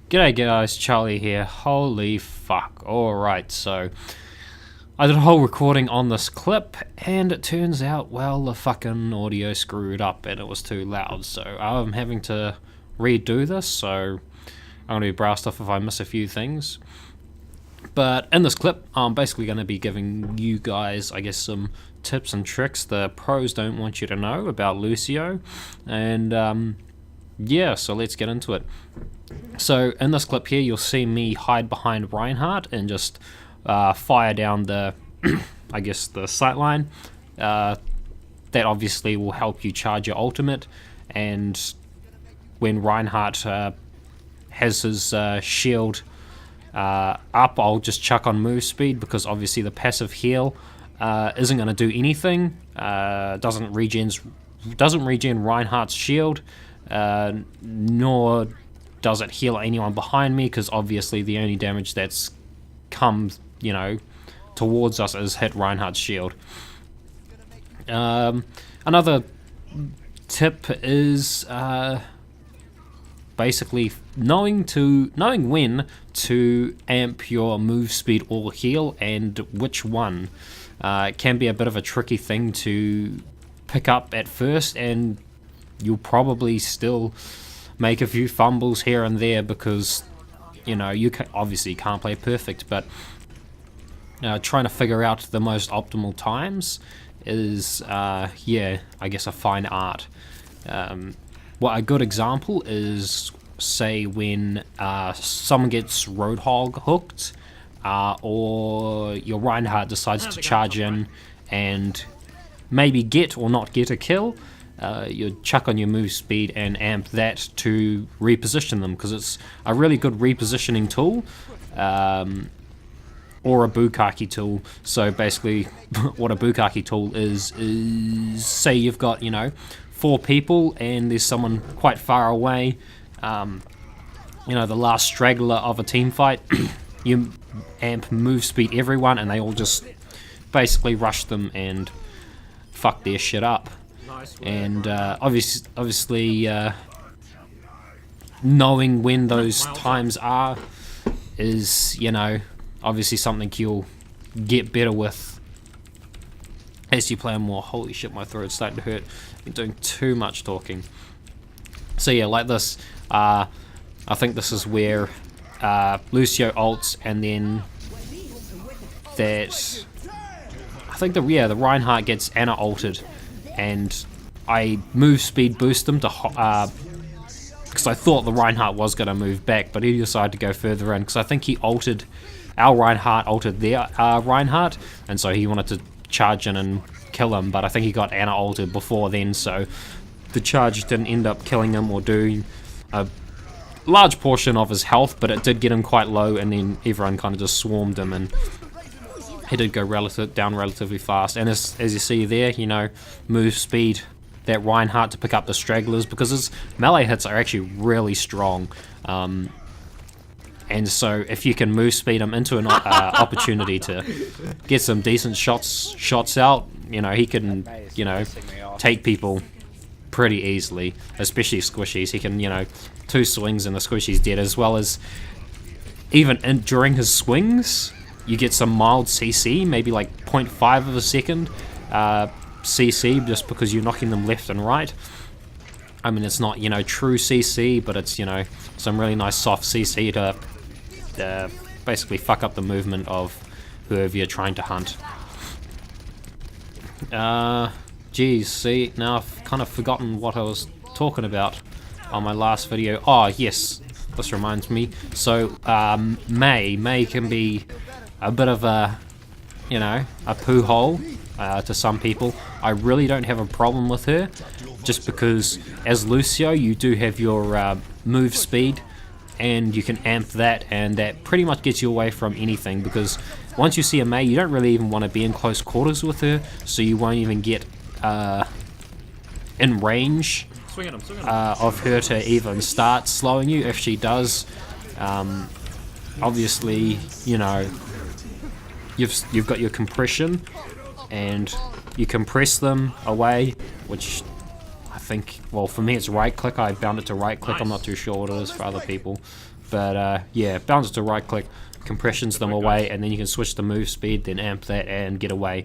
G'day guys, Charlie here. Holy fuck. Alright, so I did a whole recording on this clip and it turns out, well, the fucking audio screwed up and it was too loud, so I'm having to redo this, so I'm going to be browsed off if I miss a few things. But in this clip, I'm basically going to be giving you guys, I guess, some tips and tricks the pros don't want you to know about Lucio, and yeah, so let's get into it. So in this clip here, you'll see me hide behind Reinhardt and just fire down the, I guess, the sightline. That obviously will help you charge your ultimate, and when Reinhardt has his shield up, I'll just chuck on move speed, because obviously the passive heal isn't going to do anything. Doesn't regen Reinhardt's shield, nor does it heal anyone behind me, because obviously the only damage that's come, towards us is hit Reinhardt's shield. Another tip is basically knowing when to amp your move speed or heal, and which one. It can be a bit of a tricky thing to pick up at first, and you'll probably still make a few fumbles here and there, because you obviously can't play perfect, but trying to figure out the most optimal times is yeah, I guess a fine art. Well, a good example is, say, when someone gets Roadhog hooked, or your Reinhardt decides to charge in and maybe get or not get a kill. You chuck on your move speed and amp that to reposition them, because it's a really good repositioning tool, or a bukkake tool. So basically what a bukkake tool is say you've got 4 people and there's someone quite far away, the last straggler of a team fight. You amp move speed everyone and they all just basically rush them and fuck their shit up. And obviously knowing when those times are is obviously something you'll get better with as you play more. Holy shit, my throat's starting to hurt. I've been doing too much talking. So yeah, like this, I think this is where Lucio ults, and then that I think the Reinhardt gets Anna ulted, and I move speed boost him to because I thought the Reinhardt was going to move back, but he decided to go further in, because I think our Reinhardt ulted their Reinhardt, and so he wanted to charge in and kill him, but I think he got Anna ulted before then, so the charge didn't end up killing him or doing a large portion of his health, but it did get him quite low, and then everyone kind of just swarmed him, and he did go down relatively fast. And as you see there, move speed that Reinhardt to pick up the stragglers, because his melee hits are actually really strong. And so if you can move speed him into an opportunity to get some decent shots out, he can, take people pretty easily, especially squishies. He can, 2 swings and the squishy's dead, as well as even during his swings, you get some mild CC, maybe like 0.5 of a second CC, just because you're knocking them left and right. I mean, it's not, true CC, but it's, some really nice soft CC to basically fuck up the movement of whoever you're trying to hunt. Geez, see, now I've kind of forgotten what I was talking about on my last video. Oh, yes, this reminds me. So, May can be a bit of a, a poo hole to some people. I really don't have a problem with her, just because as Lucio, you do have your move speed, and you can amp that, and that pretty much gets you away from anything, because once you see a May, you don't really even want to be in close quarters with her, so you won't even get in range of her to even start slowing you. If she does, obviously, you've got your compression, and you compress them away, which I think, well, for me it's right click. I bound it to right click. I'm not too sure what it is for other people, but yeah, bound it to right click, compressions them away, and then you can switch the move speed, then amp that and get away.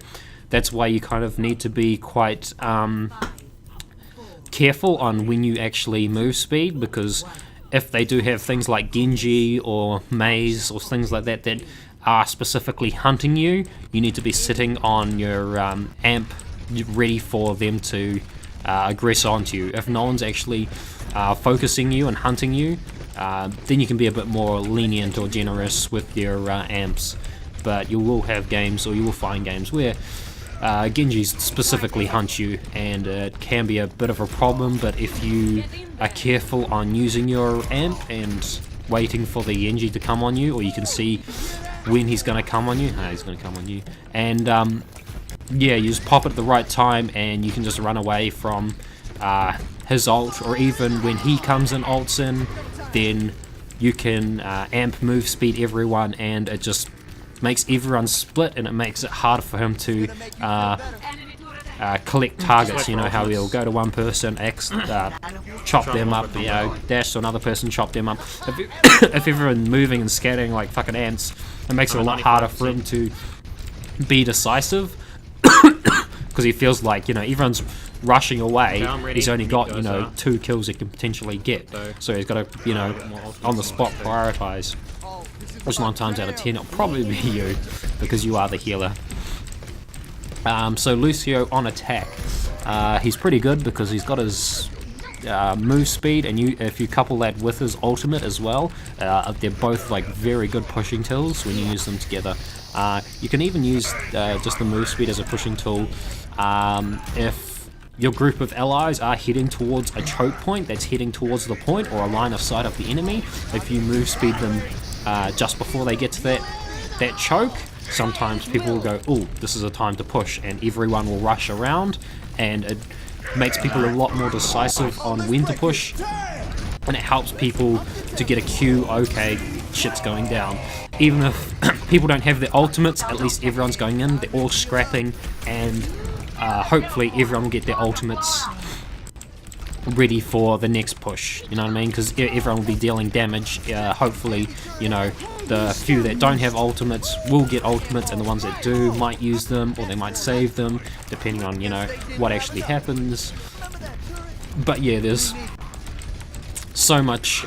That's why you kind of need to be quite careful on when you actually move speed, because if they do have things like Genji or Maze or things like that that are specifically hunting you, you need to be sitting on your amp ready for them to aggress onto you. If no one's actually focusing you and hunting you, then you can be a bit more lenient or generous with your amps. But you will have games, or you will find games where Genjis specifically hunt you, and it can be a bit of a problem. But if you are careful on using your amp and waiting for the Genji to come on you, or you can see when he's going to come on you, he's going to come on you, and yeah, you just pop it at the right time and you can just run away from his ult, or even when he comes and ults in, then you can amp move speed everyone, and it just makes everyone split, and it makes it harder for him to collect targets. You know how he'll go to one person, chop them up, you know, dash to another person, chop them up. If everyone's moving and scattering like fucking ants, it makes it a lot harder for him to be decisive, because he feels like, you know, everyone's rushing away. He's only got, you know, 2 kills he can potentially get, so he's got to, you know, on the spot prioritize. Which 9 times out of 10 it'll probably be you, because you are the healer. So Lucio on attack, he's pretty good because he's got his move speed, and if you couple that with his ultimate as well, they're both like very good pushing tools when you use them together. You can even use just the move speed as a pushing tool if your group of allies are heading towards a choke point that's heading towards the point, or a line of sight of the enemy. If you move speed them just before they get to that choke, sometimes people will go, oh, this is a time to push, and everyone will rush around, and it makes people a lot more decisive on when to push, and it helps people to get a cue, okay, shit's going down. Even if people don't have their ultimates, at least everyone's going in, they're all scrapping, and hopefully everyone will get their ultimates ready for the next push, you know what I mean, because everyone will be dealing damage. Hopefully, you know, the few that don't have ultimates will get ultimates, and the ones that do might use them, or they might save them, depending on, you know, what actually happens. But yeah, there's so much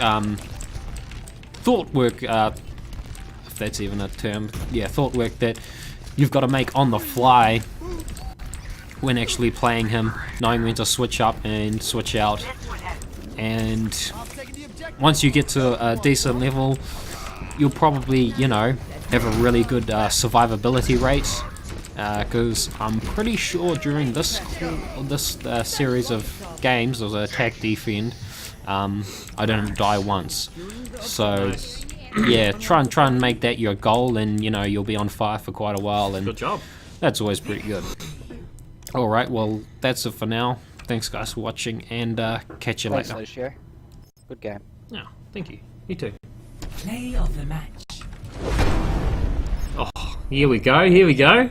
thought work, if that's even a term, yeah, thought work that you've got to make on the fly when actually playing him, knowing when to switch up and switch out. And once you get to a decent level, you'll probably, you know, have a really good survivability rate, because I'm pretty sure during this series of games, there was an attack defend, I didn't die once. So yeah, try and make that your goal, and you know, you'll be on fire for quite a while, and good job. That's always pretty good. Alright, well, that's it for now. Thanks guys for watching, and catch you later. Thanks, Lucio. Good game. Yeah, thank you. You too. Play of the match. Oh, here we go, here we go.